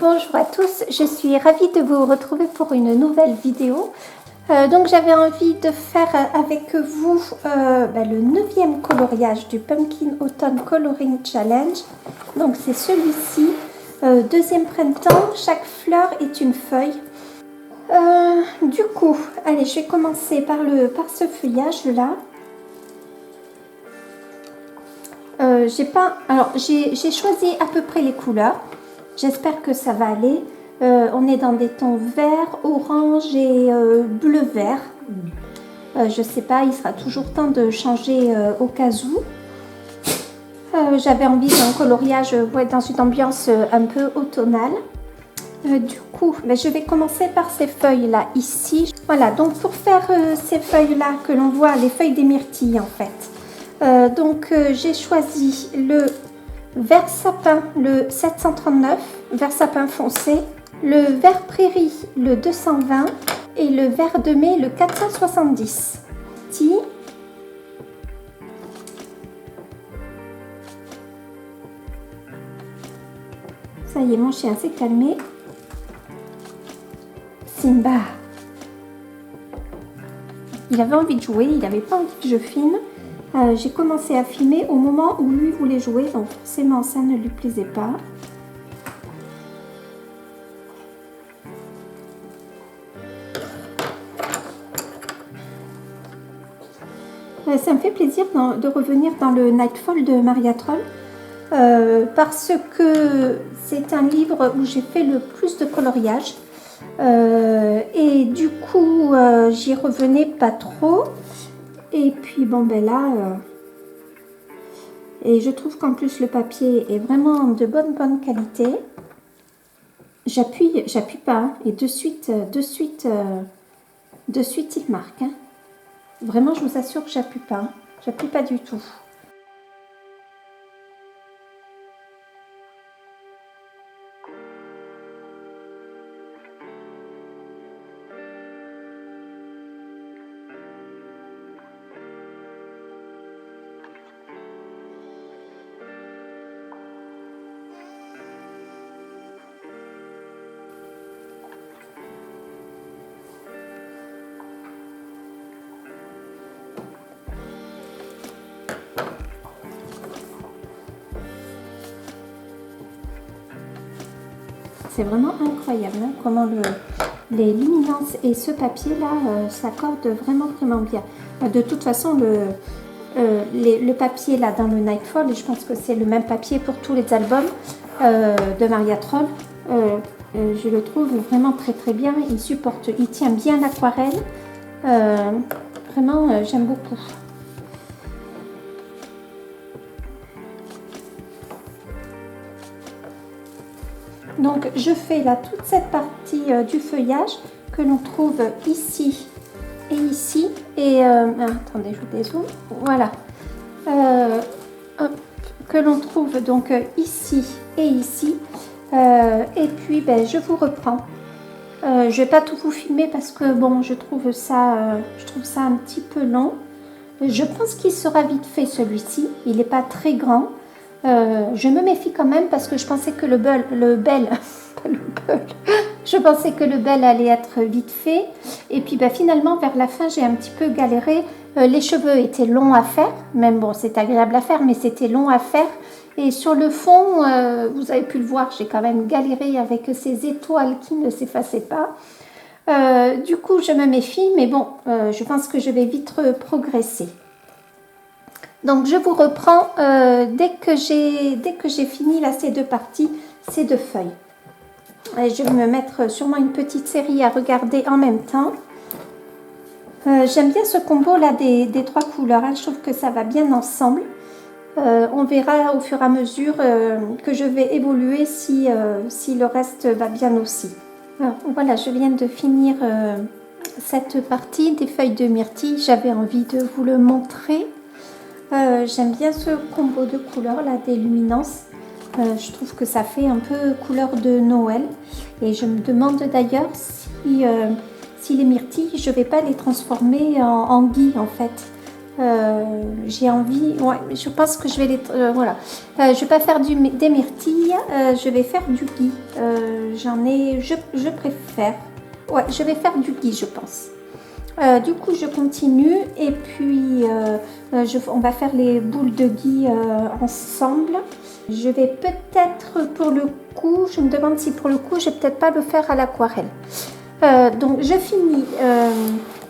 Bonjour à tous, je suis ravie de vous retrouver pour une nouvelle vidéo. Donc j'avais envie de faire avec vous le 9e coloriage du Pumpkin Autumn Coloring Challenge. Donc c'est celui-ci, deuxième printemps, chaque fleur est une feuille. Du coup, allez, je vais commencer par ce feuillage là. J'ai choisi à peu près les couleurs. J'espère que ça va aller. On est dans des tons vert, orange et bleu-vert. Je sais pas, il sera toujours temps de changer au cas où. J'avais envie d'un coloriage dans une ambiance un peu automnale. Du coup, je vais commencer par ces feuilles-là ici. Voilà, donc pour faire ces feuilles-là que l'on voit, les feuilles des myrtilles en fait. J'ai choisi le vert sapin, le 739, vert sapin foncé, le vert prairie, le 220 et le vert de mai, le 470. Ça y est, mon chien s'est calmé. Simba. Il avait envie de jouer, il n'avait pas envie que je filme. J'ai commencé à filmer au moment où lui voulait jouer, donc forcément ça ne lui plaisait pas. Ça me fait plaisir de revenir dans le Nightfall de Maria Troll parce que c'est un livre où j'ai fait le plus de coloriage et du coup j'y revenais pas trop. Et puis bon et je trouve qu'en plus le papier est vraiment de bonne qualité. J'appuie pas hein, et de suite il marque. Hein. Vraiment, je vous assure que j'appuie pas du tout. C'est vraiment incroyable hein, comment les luminances et ce papier là s'accordent vraiment bien. De toute façon, le papier là dans le Nightfall, et je pense que c'est le même papier pour tous les albums de Maria Troll, je le trouve vraiment très bien. Il tient bien l'aquarelle. Vraiment, j'aime beaucoup. Donc je fais là toute cette partie du feuillage que l'on trouve ici et ici. Et attendez, je vous dézoome. Voilà. Que l'on trouve donc ici et ici. Et puis je vous reprends. Je vais pas tout vous filmer parce que bon, je trouve ça un petit peu long. Je pense qu'il sera vite fait celui-ci. Il n'est pas très grand. Je me méfie quand même parce que je pensais que je pensais que le bel allait être vite fait. Et puis finalement, vers la fin, j'ai un petit peu galéré. Les cheveux étaient longs à faire. Même bon, c'est agréable à faire, mais c'était long à faire. Et sur le fond, vous avez pu le voir, j'ai quand même galéré avec ces étoiles qui ne s'effaçaient pas. Du coup, je me méfie, mais bon, je pense que je vais vite progresser. Donc, je vous reprends dès que j'ai fini là, ces deux parties, ces deux feuilles. Et je vais me mettre sûrement une petite série à regarder en même temps. J'aime bien ce combo là des trois couleurs. Hein. Je trouve que ça va bien ensemble. On verra au fur et à mesure que je vais évoluer si le reste va bien aussi. Alors, voilà, je viens de finir cette partie des feuilles de myrtille. J'avais envie de vous le montrer. J'aime bien ce combo de couleurs là, des luminances. Je trouve que ça fait un peu couleur de Noël. Et je me demande d'ailleurs si les myrtilles, je ne vais pas les transformer en gui en fait. J'ai envie, ouais, je pense que je vais les, voilà. Je vais pas faire des myrtilles, je vais faire du gui. Je préfère. Ouais, je vais faire du gui, je pense. Du coup, je continue et puis on va faire les boules de gui ensemble. Je vais peut-être pour le coup, je me demande si pour le coup, je vais peut-être pas le faire à l'aquarelle. Donc, je finis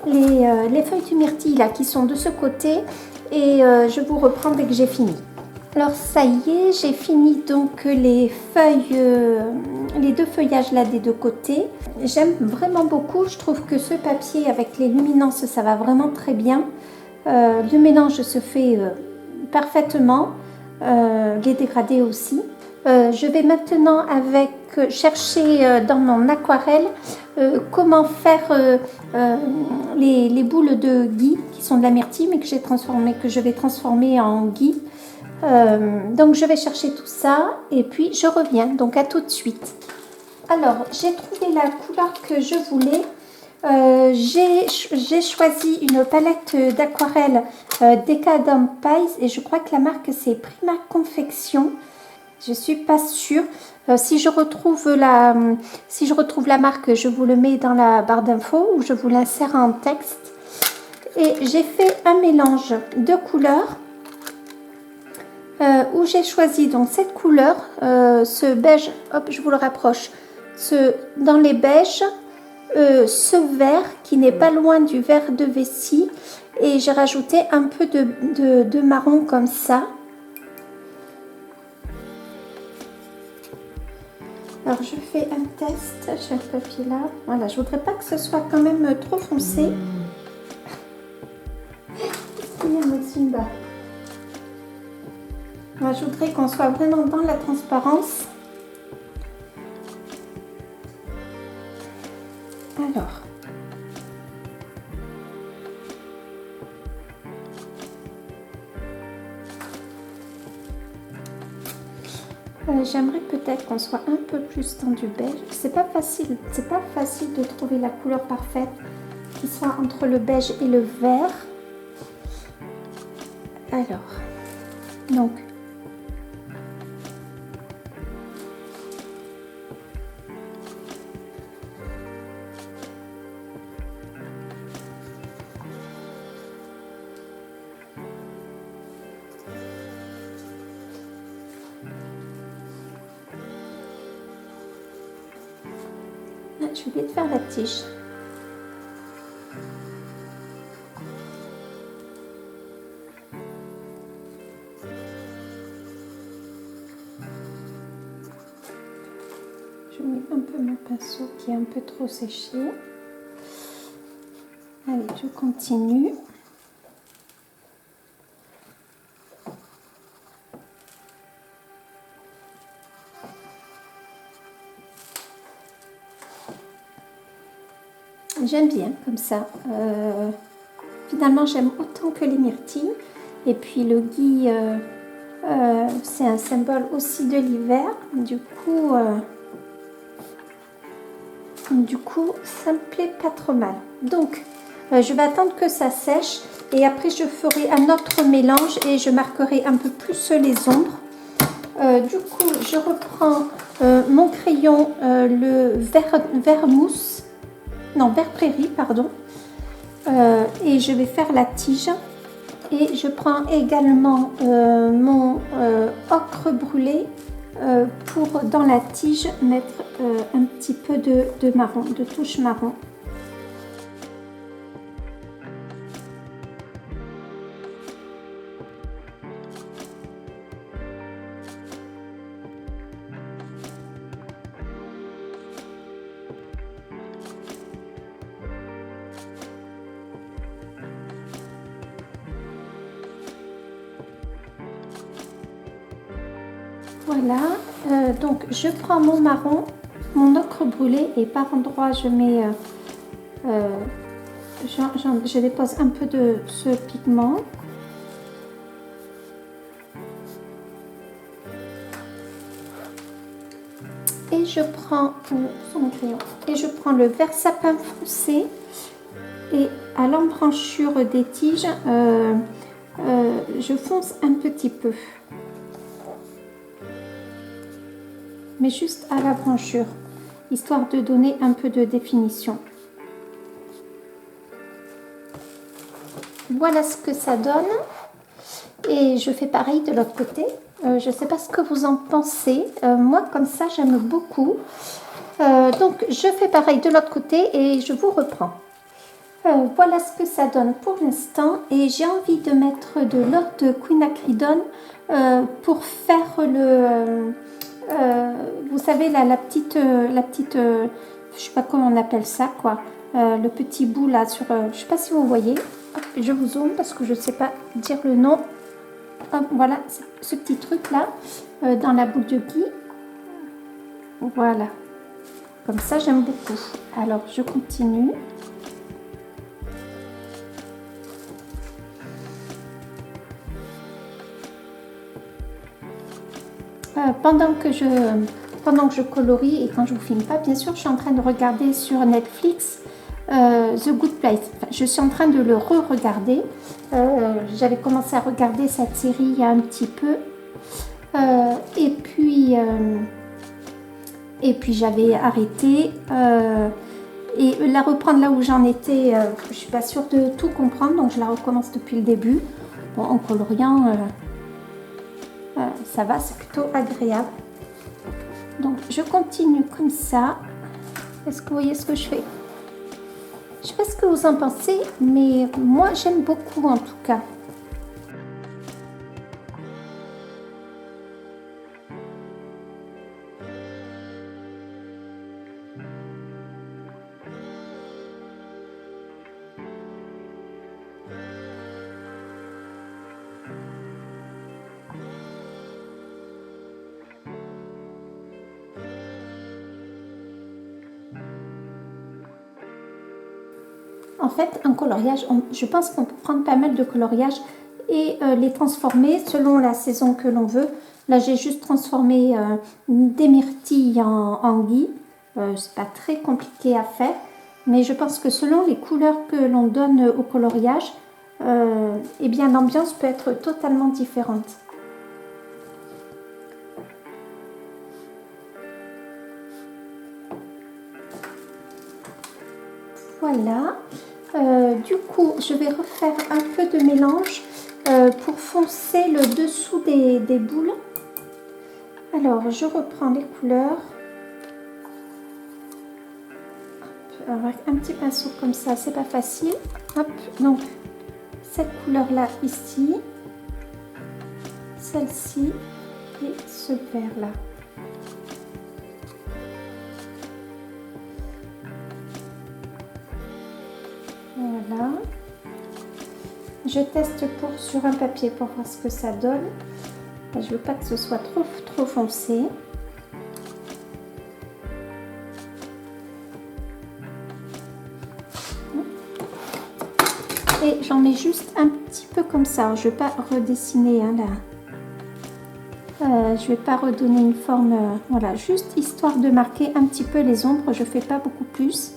les feuilles de myrtille là qui sont de ce côté et je vous reprends dès que j'ai fini. Alors ça y est, j'ai fini donc les feuilles, les deux feuillages là des deux côtés. J'aime vraiment beaucoup, je trouve que ce papier avec les luminances ça va vraiment très bien. Le mélange se fait parfaitement, les dégradés aussi. Je vais maintenant chercher dans mon aquarelle comment faire les boules de gui qui sont de la myrtille mais que je vais transformer en gui. Donc je vais chercher tout ça et puis je reviens, donc à tout de suite. Alors j'ai trouvé la couleur que je voulais. J'ai choisi une palette d'aquarelle Decadent Pies et je crois que la marque c'est Prima Confection. Je suis pas sûre. Si je retrouve la marque, je vous le mets dans la barre d'infos ou je vous l'insère en texte. Et j'ai fait un mélange de couleurs où j'ai choisi donc cette couleur, ce beige, hop, je vous le rapproche, dans les beiges, ce vert qui n'est pas loin du vert de vessie et j'ai rajouté un peu de marron comme ça. Alors je fais un test, j'ai le papier là, voilà, je voudrais pas que ce soit quand même trop foncé. Moi, je voudrais qu'on soit vraiment dans la transparence. Alors, j'aimerais peut-être qu'on soit un peu plus dans du beige. C'est pas facile de trouver la couleur parfaite qui soit entre le beige et le vert. Alors, donc. J'ai oublié de faire la tige. Je mets un peu mon pinceau qui est un peu trop séché. Allez, je continue. J'aime bien comme ça. Finalement, j'aime autant que les myrtilles. Et puis le gui, c'est un symbole aussi de l'hiver. Du coup, ça me plaît pas trop mal. Donc, je vais attendre que ça sèche. Et après, je ferai un autre mélange et je marquerai un peu plus les ombres. Du coup, je reprends mon crayon, le vert mousse. Non, vert prairie, pardon. Et je vais faire la tige. Et je prends également mon ocre brûlé pour dans la tige mettre un petit peu de marron, de touche marron. Voilà, donc je prends mon marron, mon ocre brûlé et par endroit je mets, je dépose un peu de ce pigment. Et je prends le vert sapin foncé Et à l'embranchure des tiges, je fonce un petit peu. Mais juste à la branchure, histoire de donner un peu de définition. Voilà ce que ça donne. Et je fais pareil de l'autre côté. Je ne sais pas ce que vous en pensez. Moi, comme ça, j'aime beaucoup. Donc, je fais pareil de l'autre côté et je vous reprends. Voilà ce que ça donne pour l'instant. Et j'ai envie de mettre de l'or de quinacridone pour faire le... vous savez, là, la petite je sais pas comment on appelle ça, quoi. Le petit bout là sur... je sais pas si vous voyez. Hop, je vous zoome parce que je ne sais pas dire le nom. Hop, voilà, ce petit truc là dans la boule de gui. Voilà. Comme ça, j'aime beaucoup. Alors, je continue. Pendant que je colorie et quand je vous filme pas, bien sûr, je suis en train de regarder sur Netflix The Good Place. Enfin, je suis en train de le re-regarder. J'avais commencé à regarder cette série il y a un petit peu. Et puis j'avais arrêté. Et la reprendre là où j'en étais, je suis pas sûre de tout comprendre, donc je la recommence depuis le début. Bon, en coloriant, ça va, c'est plutôt agréable. Donc je continue comme ça. Est-ce que vous voyez ce que je fais? Je sais pas ce que vous en pensez, mais moi j'aime beaucoup en tout cas. En fait, un coloriage, je pense qu'on peut prendre pas mal de coloriages et les transformer selon la saison que l'on veut. Là, j'ai juste transformé des myrtilles en gui. C'est pas très compliqué à faire, mais je pense que selon les couleurs que l'on donne au coloriage, eh bien l'ambiance peut être totalement différente. Voilà. Du coup, je vais refaire un peu de mélange pour foncer le dessous des boules. Alors, je reprends les couleurs. Hop, avec un petit pinceau comme ça, c'est pas facile. Hop, donc cette couleur-là ici, celle-ci et ce vert-là. Voilà. Je teste sur un papier pour voir ce que ça donne. Je ne veux pas que ce soit trop foncé. Et j'en mets juste un petit peu comme ça. Je ne vais pas redessiner hein, là. Je ne vais pas redonner une forme. Voilà, juste histoire de marquer un petit peu les ombres. Je ne fais pas beaucoup plus.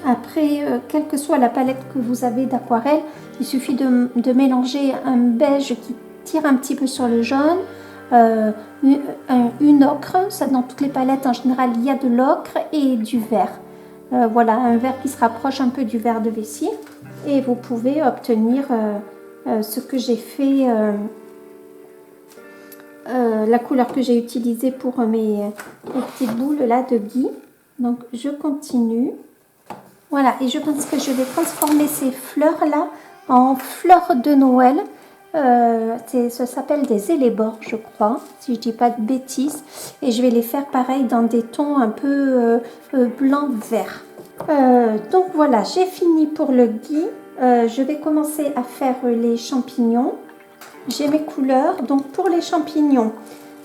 Après, quelle que soit la palette que vous avez d'aquarelle, il suffit de mélanger un beige qui tire un petit peu sur le jaune, une ocre, ça dans toutes les palettes en général il y a de l'ocre et du vert. Voilà, un vert qui se rapproche un peu du vert de vessie et vous pouvez obtenir ce que j'ai fait, la couleur que j'ai utilisée pour mes petites boules là de gui. Donc je continue. Voilà, et je pense que je vais transformer ces fleurs-là en fleurs de Noël. Ça s'appelle des élébores, je crois, si je dis pas de bêtises. Et je vais les faire pareil dans des tons un peu blanc-vert. Donc voilà, j'ai fini pour le gui. Je vais commencer à faire les champignons. J'ai mes couleurs. Donc pour les champignons,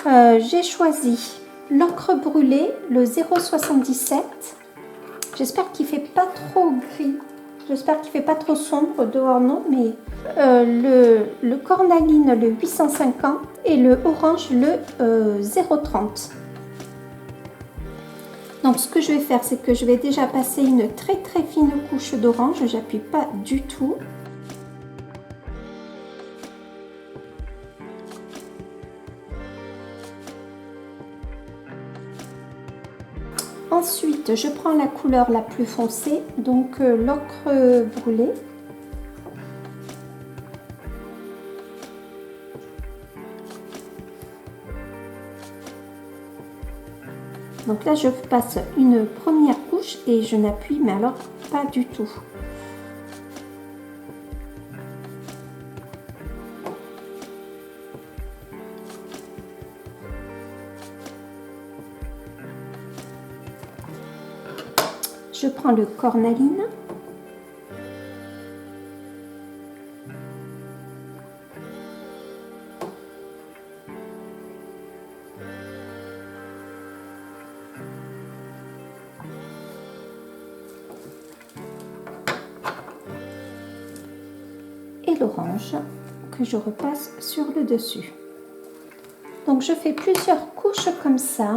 j'ai choisi l'ocre brûlée, le 0,77. J'espère qu'il ne fait pas trop gris. J'espère qu'il ne fait pas trop sombre dehors, non, mais le cornaline, le 850 et le orange, le 030. Donc ce que je vais faire, c'est que je vais déjà passer une très très fine couche d'orange. J'appuie pas du tout. Ensuite, je prends la couleur la plus foncée, donc l'ocre brûlé. Donc là, je passe une première couche et je n'appuie, mais alors pas du tout. Je prends le cornaline. Et l'orange que je repasse sur le dessus. Donc je fais plusieurs couches comme ça.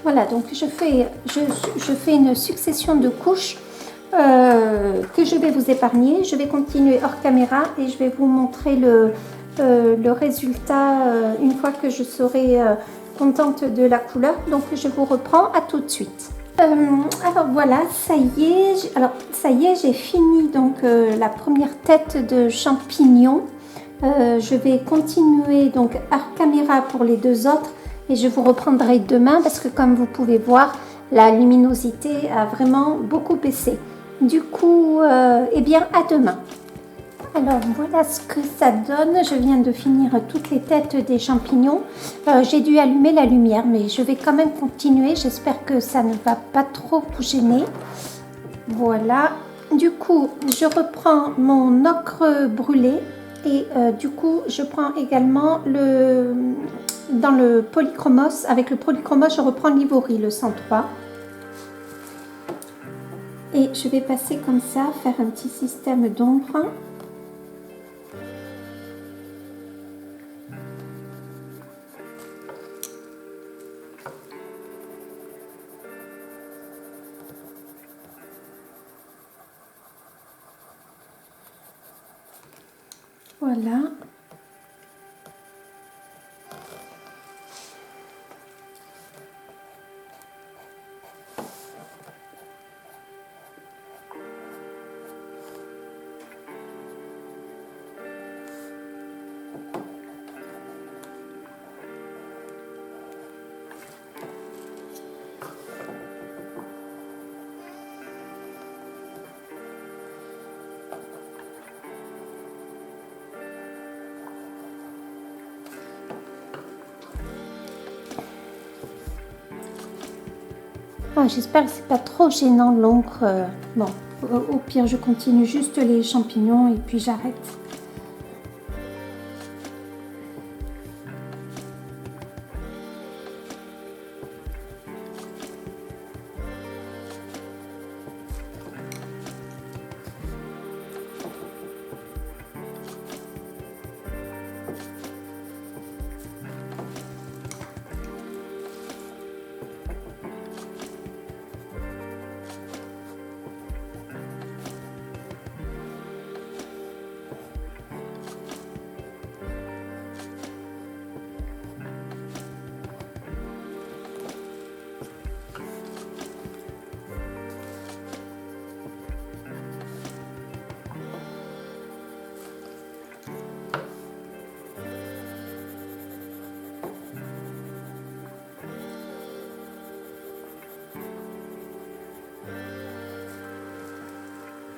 Voilà, donc je fais une succession de couches que je vais vous épargner. Je vais continuer hors caméra et je vais vous montrer le résultat une fois que je serai contente de la couleur. Donc je vous reprends, à tout de suite. Alors voilà, ça y est, j'ai fini donc la première tête de champignon. Je vais continuer donc hors caméra pour les deux autres. Et je vous reprendrai demain parce que comme vous pouvez voir, la luminosité a vraiment beaucoup baissé. Du coup, eh bien à demain. Alors voilà ce que ça donne. Je viens de finir toutes les têtes des champignons. J'ai dû allumer la lumière, mais je vais quand même continuer. J'espère que ça ne va pas trop vous gêner. Voilà. Du coup, je reprends mon ocre brûlé. Et du coup, je prends également dans le polychromos. Avec le polychromos, je reprends l'ivory, le 103. Et je vais passer comme ça, faire un petit système d'ombre. Voilà. Ah, j'espère que c'est pas trop gênant l'encre. Bon, au pire, je continue juste les champignons et puis j'arrête.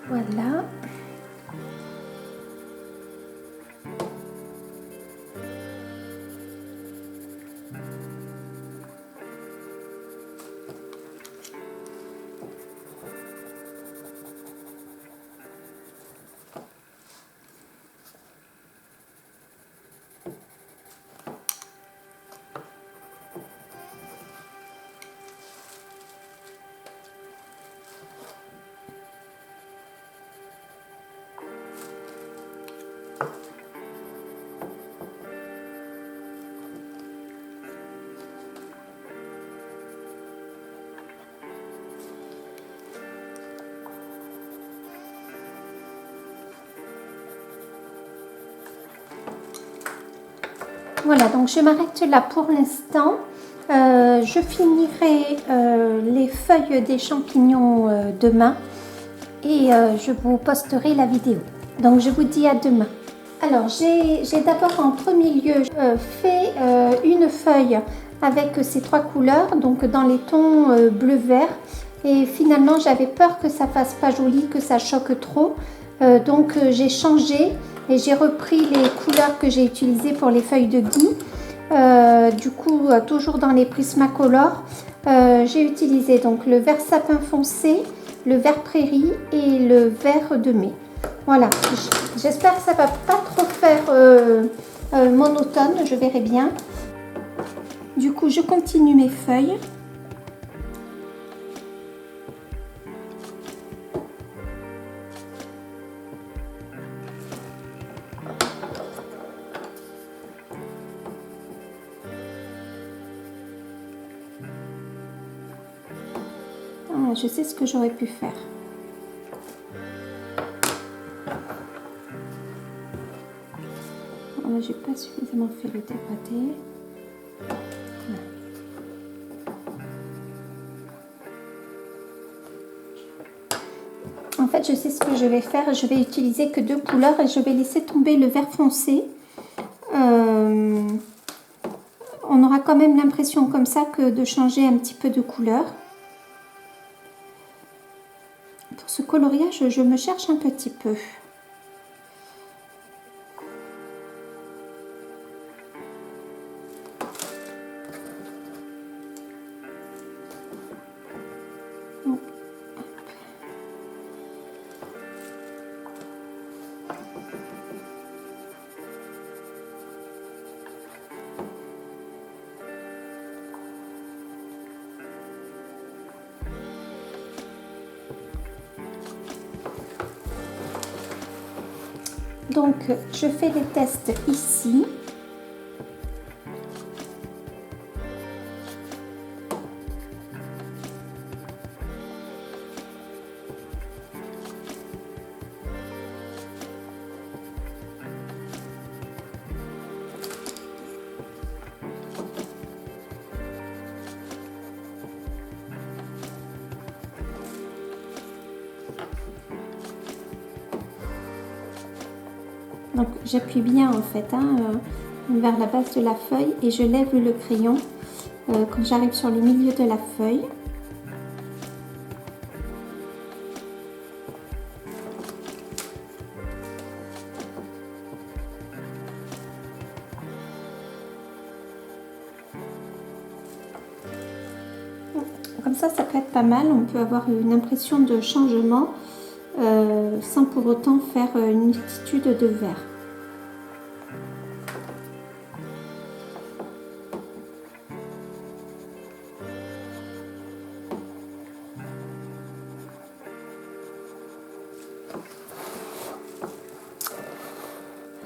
Voilà. Voilà, donc je m'arrête là pour l'instant. Je finirai les feuilles des champignons demain et je vous posterai la vidéo. Donc je vous dis à demain. Alors j'ai d'abord en premier lieu fait une feuille avec ces trois couleurs, donc dans les tons bleu-vert. Et finalement j'avais peur que ça fasse pas joli, que ça choque trop. Donc j'ai changé et j'ai repris les couleurs que j'ai utilisées pour les feuilles de gui. Du coup, toujours dans les Prismacolor, j'ai utilisé donc le vert sapin foncé, le vert prairie et le vert de mai. Voilà, j'espère que ça va pas trop faire monotone, je verrai bien. Du coup, je continue mes feuilles. Ah, je sais ce que j'aurais pu faire. J'ai pas suffisamment fait le dégradé. En fait, je sais ce que je vais faire. Je vais utiliser que deux couleurs et je vais laisser tomber le vert foncé. On aura quand même l'impression comme ça que de changer un petit peu de couleur. Pour ce coloriage, je me cherche un petit peu. Donc, je fais les tests ici. Donc j'appuie bien en fait vers la base de la feuille et je lève le crayon quand j'arrive sur le milieu de la feuille. Comme ça peut être pas mal, on peut avoir une impression de changement sans pour autant faire une multitude de verres.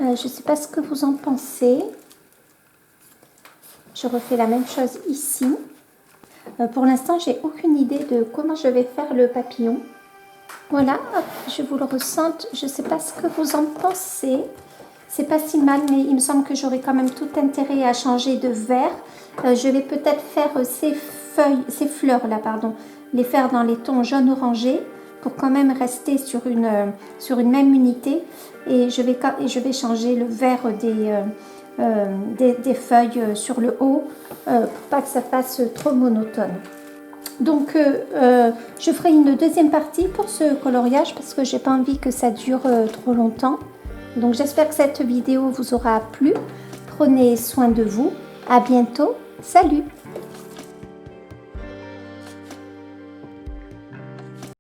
Je ne sais pas ce que vous en pensez. Je refais la même chose ici. Pour l'instant, j'ai aucune idée de comment je vais faire le papillon. Voilà, hop, je vous le ressente. Je ne sais pas ce que vous en pensez. C'est pas si mal, mais il me semble que j'aurai quand même tout intérêt à changer de vert. Je vais peut-être faire ces fleurs là, pardon, les faire dans les tons jaune orangé pour quand même rester sur une même unité. Et je vais changer le vert des feuilles sur le haut pour pas que ça fasse trop monotone. Donc je ferai une deuxième partie pour ce coloriage parce que j'ai pas envie que ça dure trop longtemps. Donc j'espère que cette vidéo vous aura plu. Prenez soin de vous. À bientôt. Salut!